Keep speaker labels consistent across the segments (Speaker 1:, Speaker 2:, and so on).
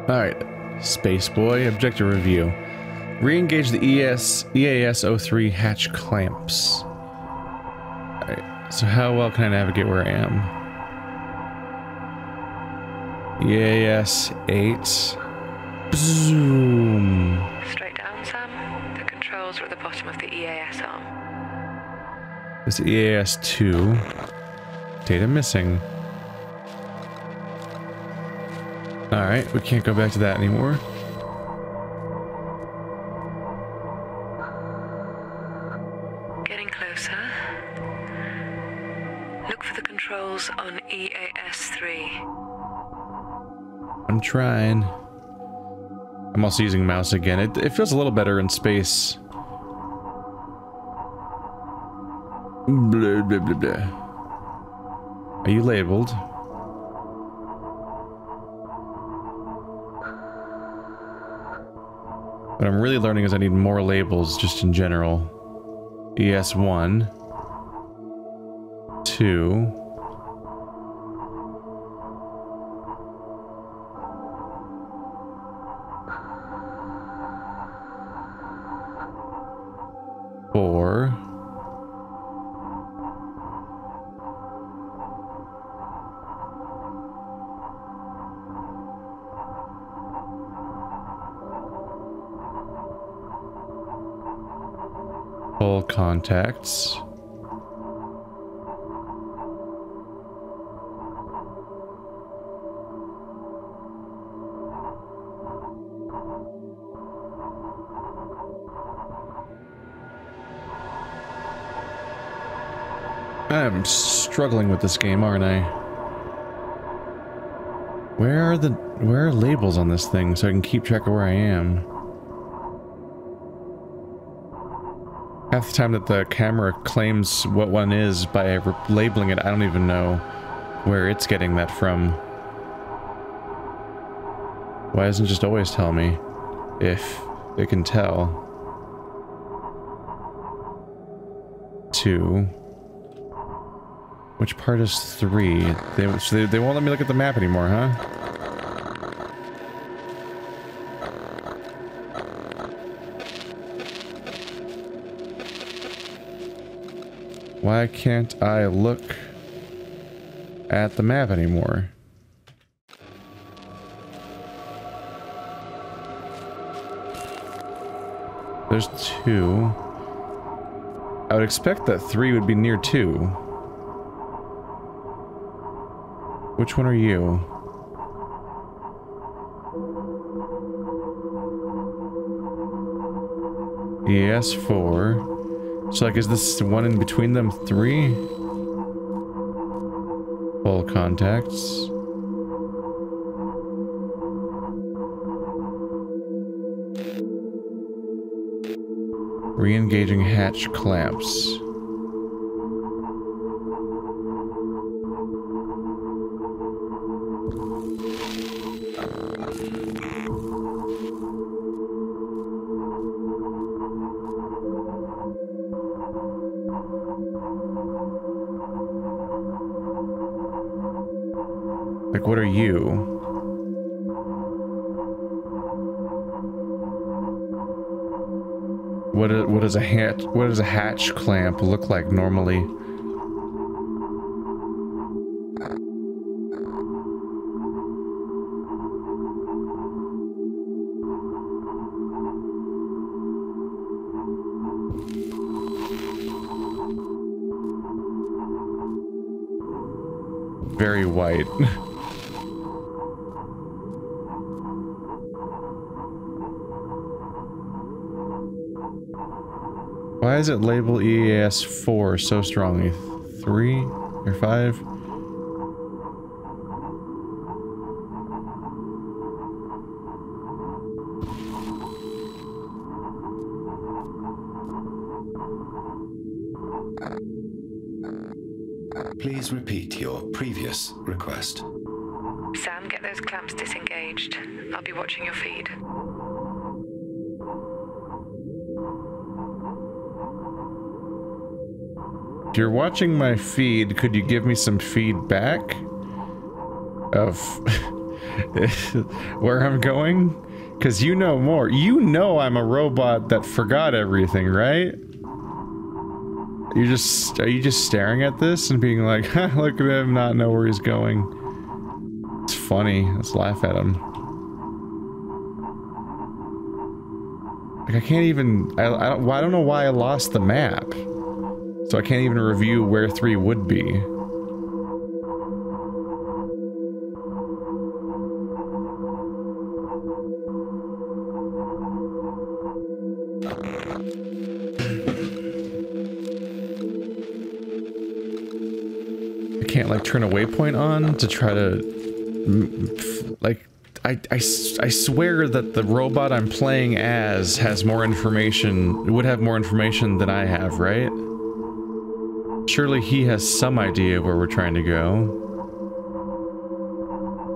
Speaker 1: Alright, Space Boy, objective review. Re-engage the EAS-03 hatch clamps. Alright, so how well can I navigate where I am? EAS-8. Zoom.
Speaker 2: Straight down, Sam. The controls are at the bottom of the EAS arm.
Speaker 1: This EAS-2. Data missing. Alright, we can't go back to that anymore.
Speaker 2: Getting closer. Look for the controls on EAS-3.
Speaker 1: I'm trying. I'm also using mouse again. It feels a little better in space. Blah, blah, blah, blah. Are you labeled? What I'm really learning is I need more labels just in general. ES1. 2. Four. Full contacts. I'm struggling with this game, aren't I? Where are labels on this thing so I can keep track of where I am? Half the time that the camera claims what one is by labeling it, I don't even know where it's getting that from. Why doesn't it just always tell me if it can tell? 2. Which part is 3? They won't let me look at the map anymore, huh? Why can't I look at the map anymore? There's 2. I would expect that 3 would be near 2. Which one are you? Yes, 4. So, like, is this one in between them 3? Full contacts. Re-engaging hatch clamps. Like, what are you? What does a hatch clamp look like normally? Very white. Why is it labeled EAS 4 so strongly? 3 or 5?
Speaker 3: Please repeat your previous request.
Speaker 2: Sam, get those clamps disengaged. I'll be watching your feed.
Speaker 1: If you're watching my feed, could you give me some feedback of where I'm going? Because you know more. You know I'm a robot that forgot everything, right? Are you just staring at this and being like, huh, look at him, not know where he's going? It's funny. Let's laugh at him. Like, I can't even... I don't know why I lost the map. So I can't even review where 3 would be. I can't, like, turn a waypoint on to try to... like... I swear that the robot I'm playing as has more information, would have more information than I have, right? Surely he has some idea where we're trying to go.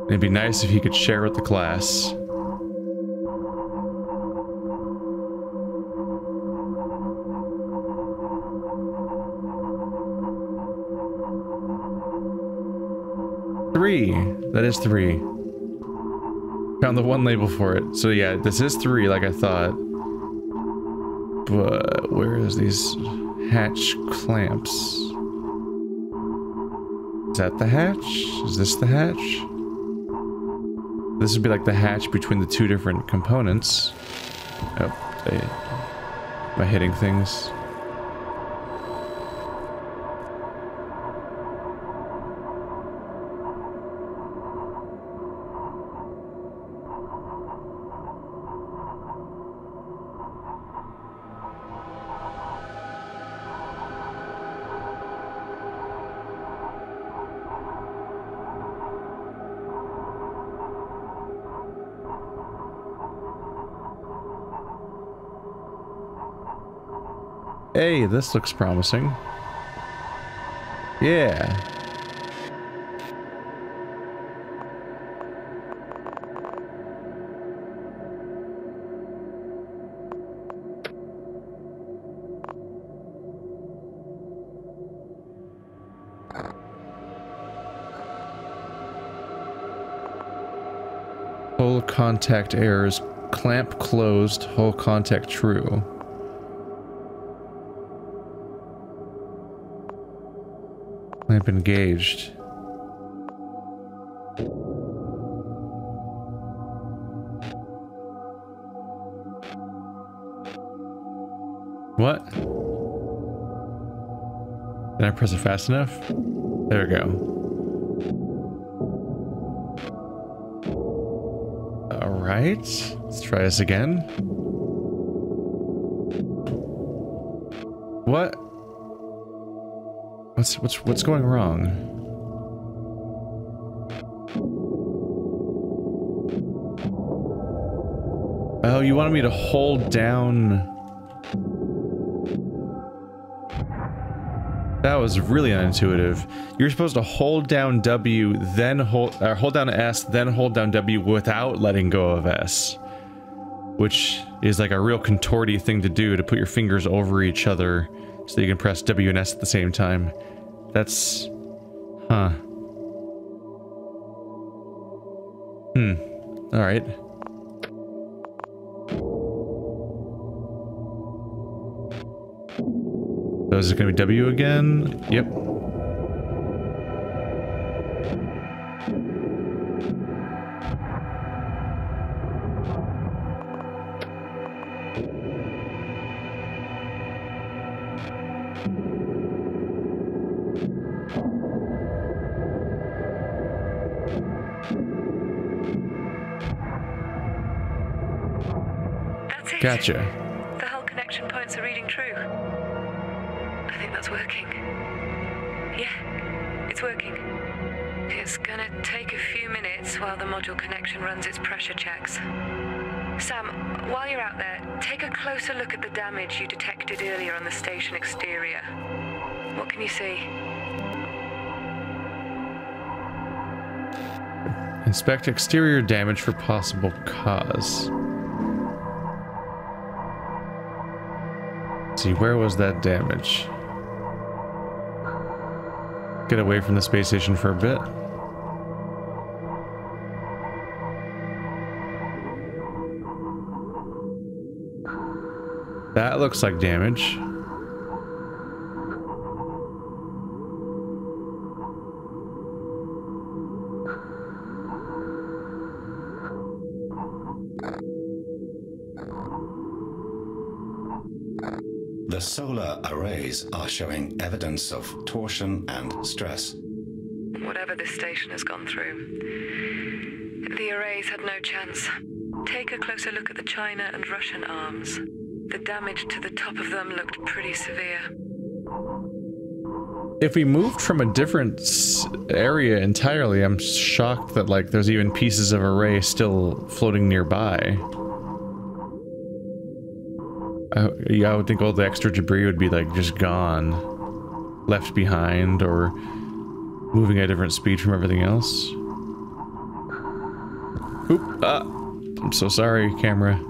Speaker 1: It'd be nice if he could share with the class. Three. That is 3. Found the 1 label for it. So yeah, this is 3 like I thought. But where is these hatch clamps? Is that the hatch? Is this the hatch? This would be like the hatch between the 2 different components. Oh, am I hitting things? Hey, this looks promising. Yeah. Hull contact errors. Clamp closed. Hull contact true. Clamp engaged. What? Did I press it fast enough? There we go. Alright. Let's try this again. What? What's going wrong? Oh, you wanted me to hold down. That was really unintuitive. You're supposed to hold down W, then hold down S, then hold down W without letting go of S. Which is like a real contorty thing to do, to put your fingers over each other so you can press W and S at the same time. That's... huh. Alright. So is it gonna be W again? Yep.
Speaker 2: That's it.
Speaker 1: Gotcha.
Speaker 2: The whole connection points are reading true. I think that's working. Yeah, it's working. It's gonna take a few minutes while the module connection runs its pressure checks. Sam, while you're out there, take a closer look at the damage you detected earlier on the station exterior. What can you see?
Speaker 1: Inspect exterior damage for possible cause. Let's see, where was that damage? Get away from the space station for a bit. That looks like damage.
Speaker 3: The solar arrays are showing evidence of torsion and stress.
Speaker 2: Whatever this station has gone through, the arrays had no chance. Take a closer look at the China and Russian arms. The damage to the top of them looked pretty severe.
Speaker 1: If we moved from a different area entirely, I'm shocked that, like, there's even pieces of array still floating nearby. I would think all the extra debris would be, like, just gone. Left behind, or moving at a different speed from everything else. Oop! Ah! I'm so sorry, camera.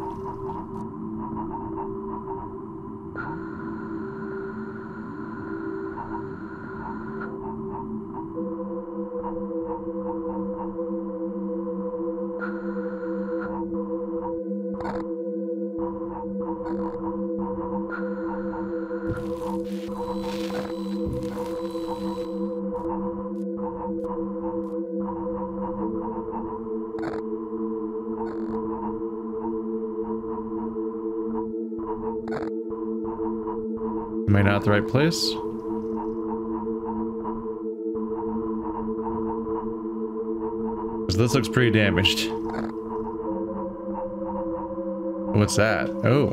Speaker 1: Am I not at the right place? This looks pretty damaged. What's that? Oh.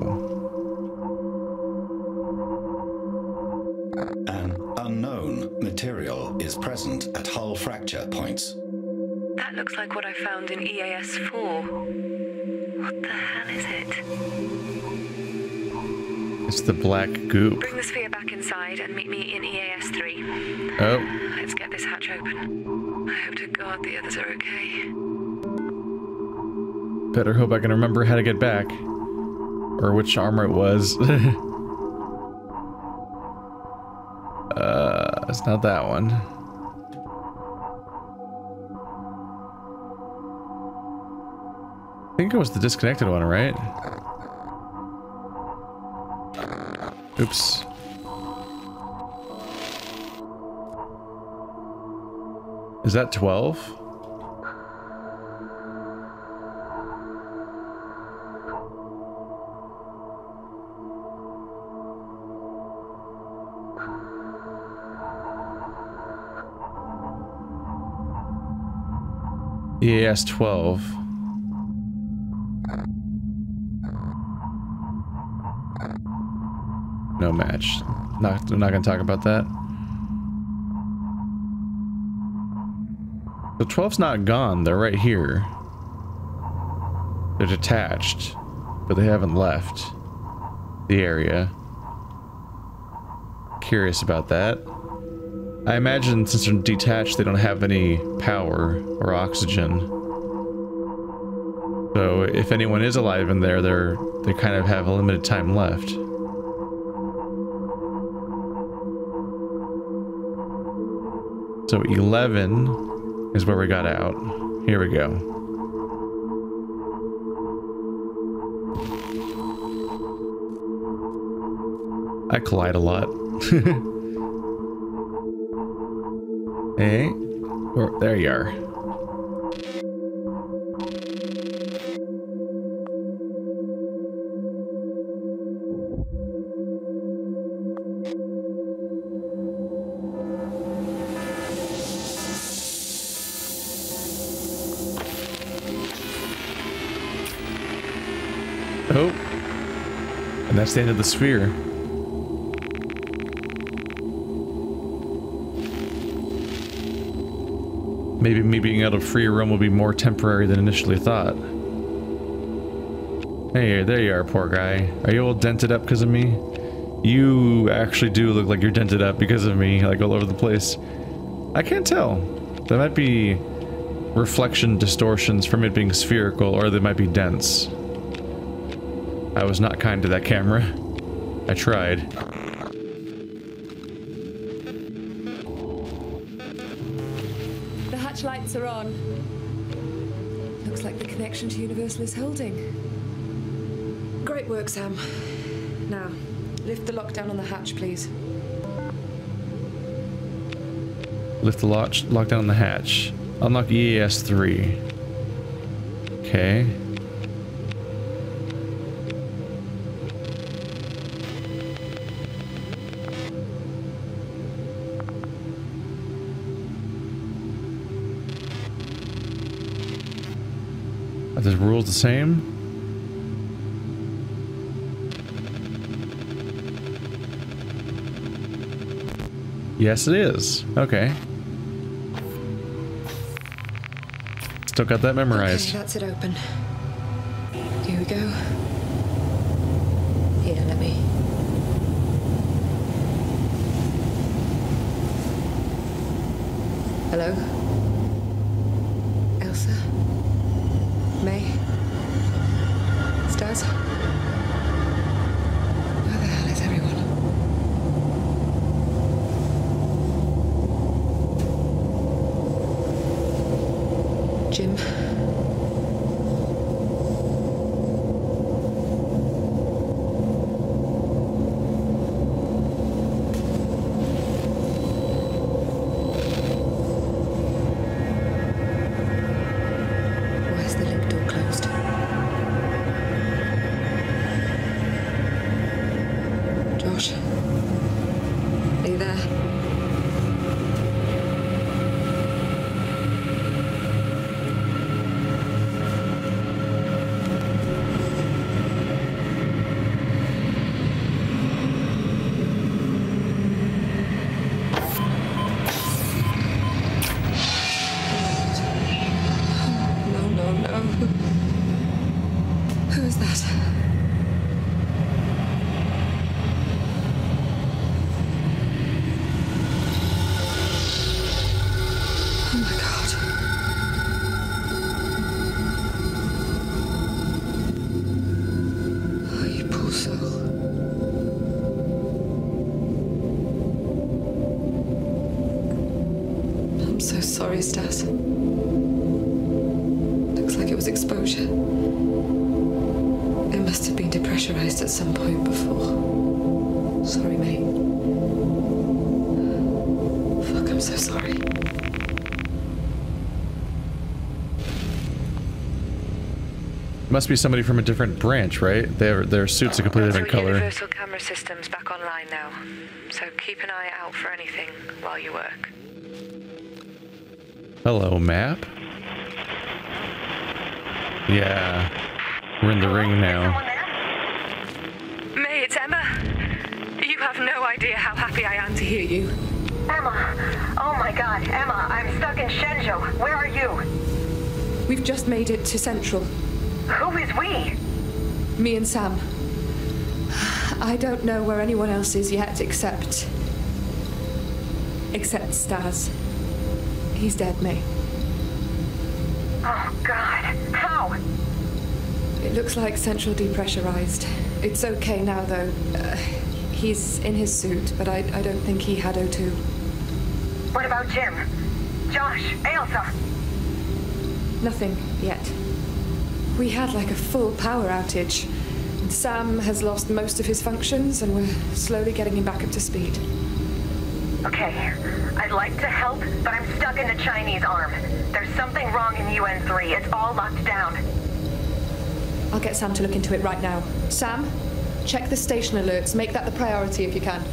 Speaker 3: An unknown material is present at hull fracture points.
Speaker 2: That looks like what I found in EAS-4. What the hell is it?
Speaker 1: It's the black goop.
Speaker 2: Bring the sphere back inside and meet me in EAS-3.
Speaker 1: Oh.
Speaker 2: Let's get this hatch open. I hope to God the others are okay.
Speaker 1: Better hope I can remember how to get back. Or which armor it was. It's not that one. I think it was the disconnected one, right? Oops. Is that 12? EAS 12. No match. I'm not gonna talk about that. The 12's not gone, they're right here. They're detached, but they haven't left the area. Curious about that. I imagine since they're detached, they don't have any power or oxygen. So if anyone is alive in there, they kind of have a limited time left. So 11 is where we got out. Here we go. I collide a lot. Hey, oh, there you are. Oh, and that's the end of the sphere. Maybe me being out of free roam will be more temporary than initially thought. Hey, there you are, poor guy. Are you all dented up because of me? You actually do look like you're dented up because of me, like all over the place. I can't tell. That might be reflection distortions from it being spherical, or they might be dents. I was not kind to that camera. I tried.
Speaker 4: The hatch lights are on. Looks like the connection to Universal is holding. Great work, Sam.
Speaker 2: Now, lift the lockdown on the hatch, please.
Speaker 1: Lift the lockdown on the hatch. Unlock EAS 3. Okay. Are the rules the same? Yes, it is. Okay. Still got that memorized.
Speaker 2: Okay, that's it open. Here we go. Here, let me. Hello? Elsa? May? Stas? Where the hell is everyone? Jim? Sorry, Stas. Looks like it was exposure. It must have been depressurized at some point before. Sorry, mate. Fuck, I'm so sorry.
Speaker 1: Must be somebody from a different branch, right? Their suits a completely different color.
Speaker 2: Universal camera systems back online now, so keep an eye out for anything while you work.
Speaker 1: Hello, map. Yeah, we're in the ring now.
Speaker 2: May, it's Emma. You have no idea how happy I am to hear you.
Speaker 5: Emma! Oh my god, Emma, I'm stuck in Shenzhou. Where are you?
Speaker 2: We've just made it to Central.
Speaker 5: Who is we?
Speaker 2: Me and Sam. I don't know where anyone else is yet except Stas. He's dead, May.
Speaker 5: Oh, God. How?
Speaker 2: It looks like Central depressurized. It's okay now, though. He's in his suit, but I don't think he had O2.
Speaker 5: What about Jim? Josh? Elsa?
Speaker 2: Nothing yet. We had like a full power outage. And Sam has lost most of his functions, and we're slowly getting him back up to speed.
Speaker 5: Okay. I'd like to help, but I'm stuck in the Chinese arm. There's something wrong in UN-3. It's all locked down.
Speaker 2: I'll get Sam to look into it right now. Sam, check the station alerts. Make that the priority if you can.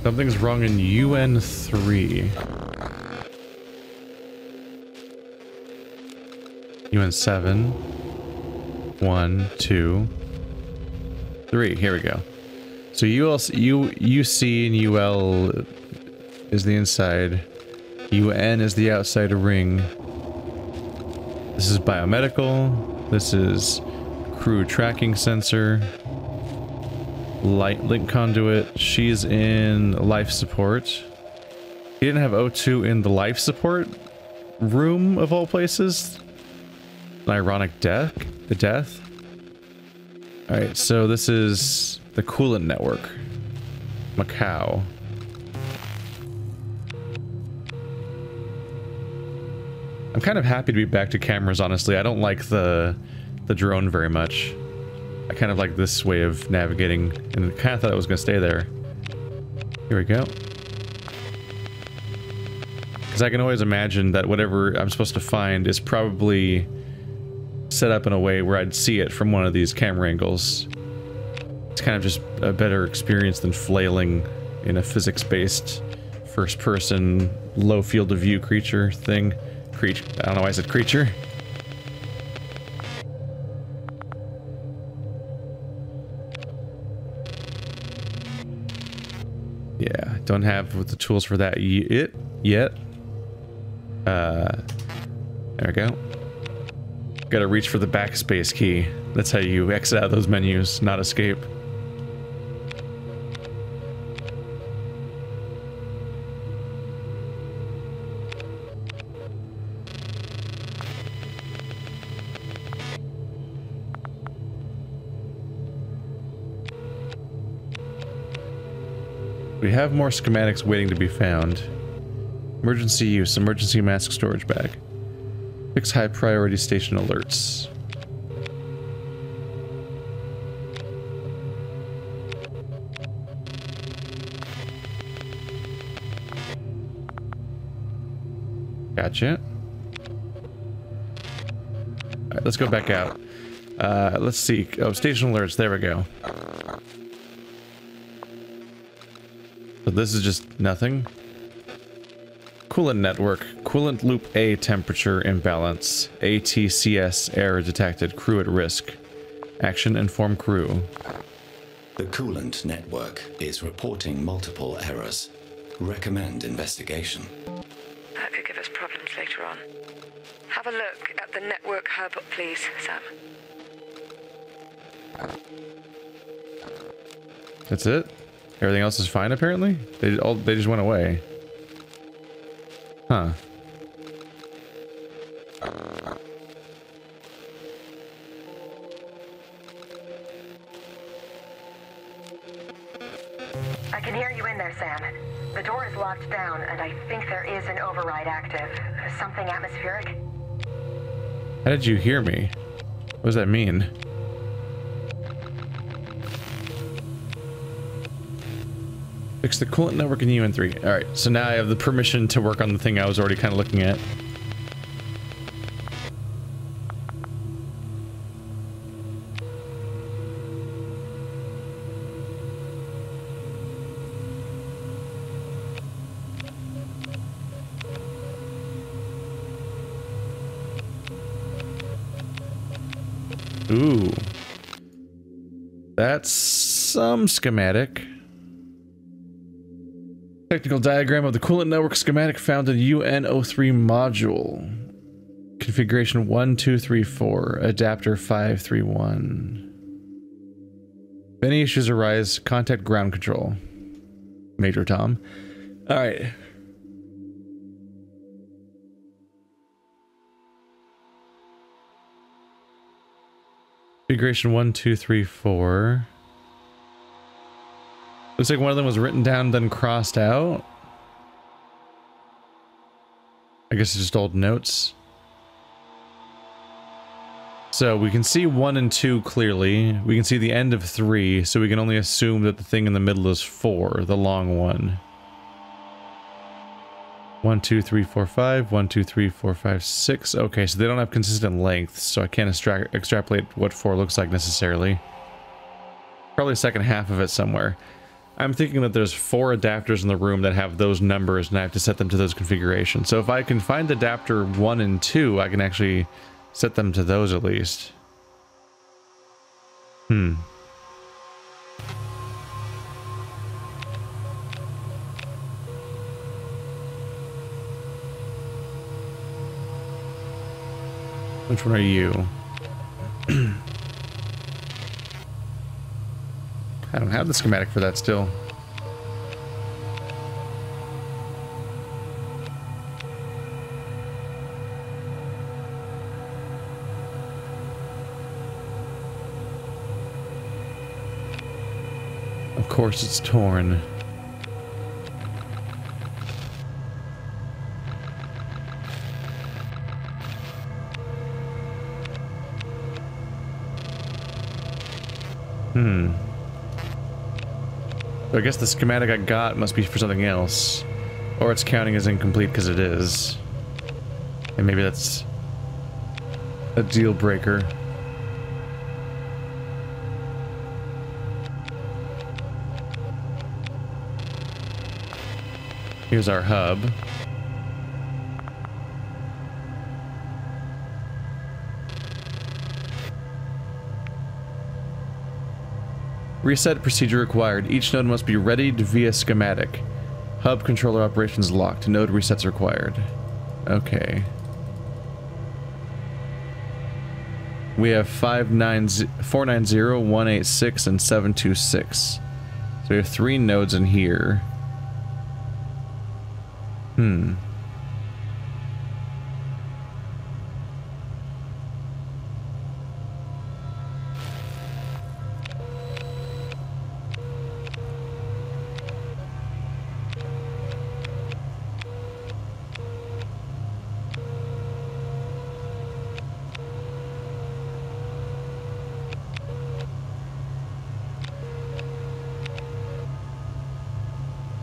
Speaker 1: Something's wrong in UN-3. UN-7. 1, 2, 3. Here we go. So UC and UL is the inside. UN is the outside ring. This is biomedical. This is crew tracking sensor. Light link conduit. She's in life support. He didn't have O2 in the life support room of all places. An ironic death. The death. All right, so this is the coolant network. Macau. I'm kind of happy to be back to cameras, honestly. I don't like the drone very much. I kind of like this way of navigating, and I kind of thought it was going to stay there. Here we go. Because I can always imagine that whatever I'm supposed to find is probably set up in a way where I'd see it from one of these camera angles. It's kind of just a better experience than flailing in a physics-based, first-person, low field of view creature thing. I don't know why I said creature. Yeah, don't have the tools for that yet. There we go. Gotta reach for the backspace key. That's how you exit out of those menus, not escape. We have more schematics waiting to be found. Emergency use, emergency mask storage bag. Fix high priority station alerts. Gotcha. Alright, let's go back out. Let's see. Oh, station alerts. There we go. So this is just nothing. Coolant network. Coolant loop A temperature imbalance. ATCS error detected. Crew at risk. Action inform crew.
Speaker 3: The coolant network is reporting multiple errors. Recommend investigation.
Speaker 2: That could give us problems later on. Have a look at the network hub, please, Sam.
Speaker 1: That's it? Everything else is fine, apparently? They just went away. Huh.
Speaker 5: I can hear you in there, Sam. The door is locked down, and I think there is an override active. Something atmospheric?
Speaker 1: How did you hear me? What does that mean? Fix the coolant network in UN3. Alright, so now I have the permission to work on the thing I was already kind of looking at. Ooh. That's some schematic. Technical diagram of the coolant network schematic found in UN03 module. Configuration 1234, adapter 531. If any issues arise, contact ground control. Major Tom. Alright. Configuration 1234. Looks like one of them was written down, then crossed out. I guess it's just old notes. So we can see 1 and 2 clearly. We can see the end of 3, so we can only assume that the thing in the middle is 4, the long one. 1, 2, 3, 4, 5. 1, 2, 3, 4, 5, 6. Okay, so they don't have consistent lengths, so I can't extrapolate what 4 looks like necessarily. Probably the second half of it somewhere. I'm thinking that there's 4 adapters in the room that have those numbers, and I have to set them to those configurations. So if I can find adapter 1 and 2, I can actually set them to those at least. Which one are you? I don't have the schematic for that still. Of course it's torn. So I guess the schematic I got must be for something else. Or it's counting as incomplete because it is. And maybe that's a deal breaker. Here's our hub. Reset procedure required. Each node must be readied via schematic. Hub controller operations locked. Node resets required. Okay. We have 490, 186, and 726. So we have 3 nodes in here.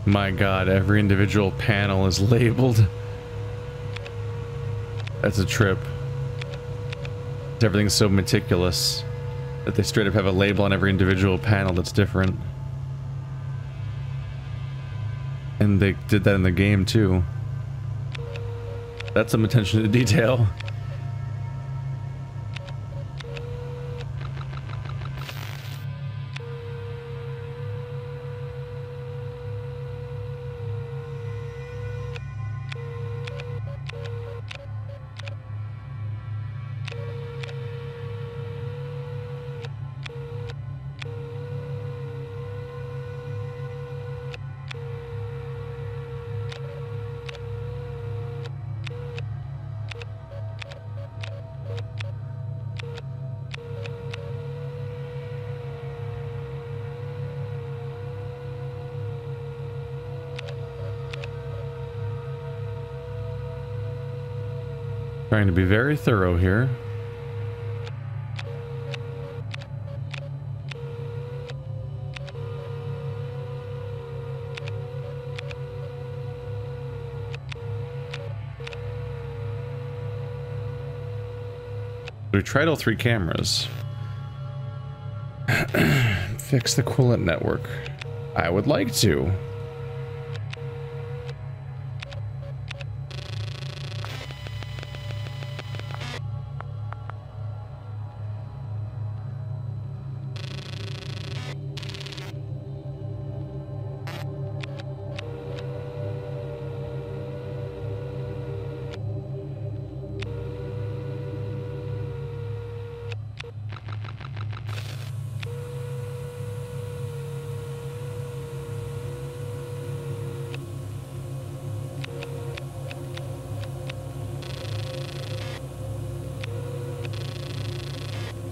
Speaker 1: My god, every individual panel is labeled. That's a trip. Everything's so meticulous that they straight up have a label on every individual panel that's different. And they did that in the game too. That's some attention to detail. Trying to be very thorough here. We tried all 3 cameras. Fix the coolant network. I would like to.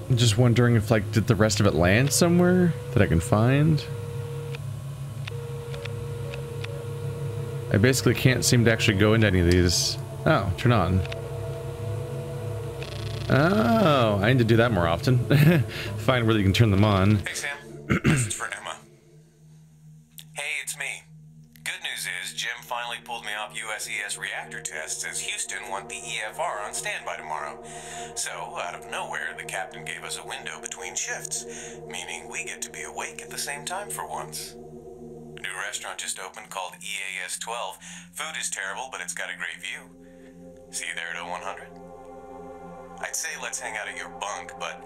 Speaker 1: I'm just wondering if, like, did the rest of it land somewhere that I can find? I basically can't seem to actually go into any of these. Oh, turn on. Oh, I need to do that more often. Find where you can turn them on.
Speaker 6: Hey, Sam. Message for Emma. Hey, it's me. Good news is Jim finally pulled me off USES reactor tests as Houston want the EFR on standby tomorrow. So, out of nowhere, the captain gave us a window between shifts, meaning we get to be awake at the same time for once. A new restaurant just opened called EAS 12. Food is terrible, but it's got a great view. See you there at 0100? I'd say let's hang out at your bunk, but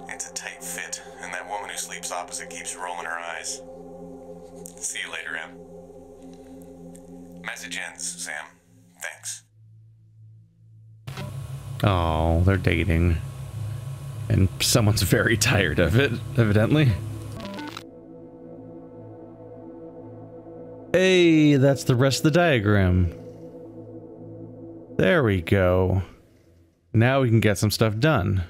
Speaker 6: it's a tight fit, and that woman who sleeps opposite keeps rolling her eyes. See you later, Em. Message ends, Sam. Thanks.
Speaker 1: Oh, they're dating. And someone's very tired of it, evidently. Hey, that's the rest of the diagram. There we go. Now we can get some stuff done.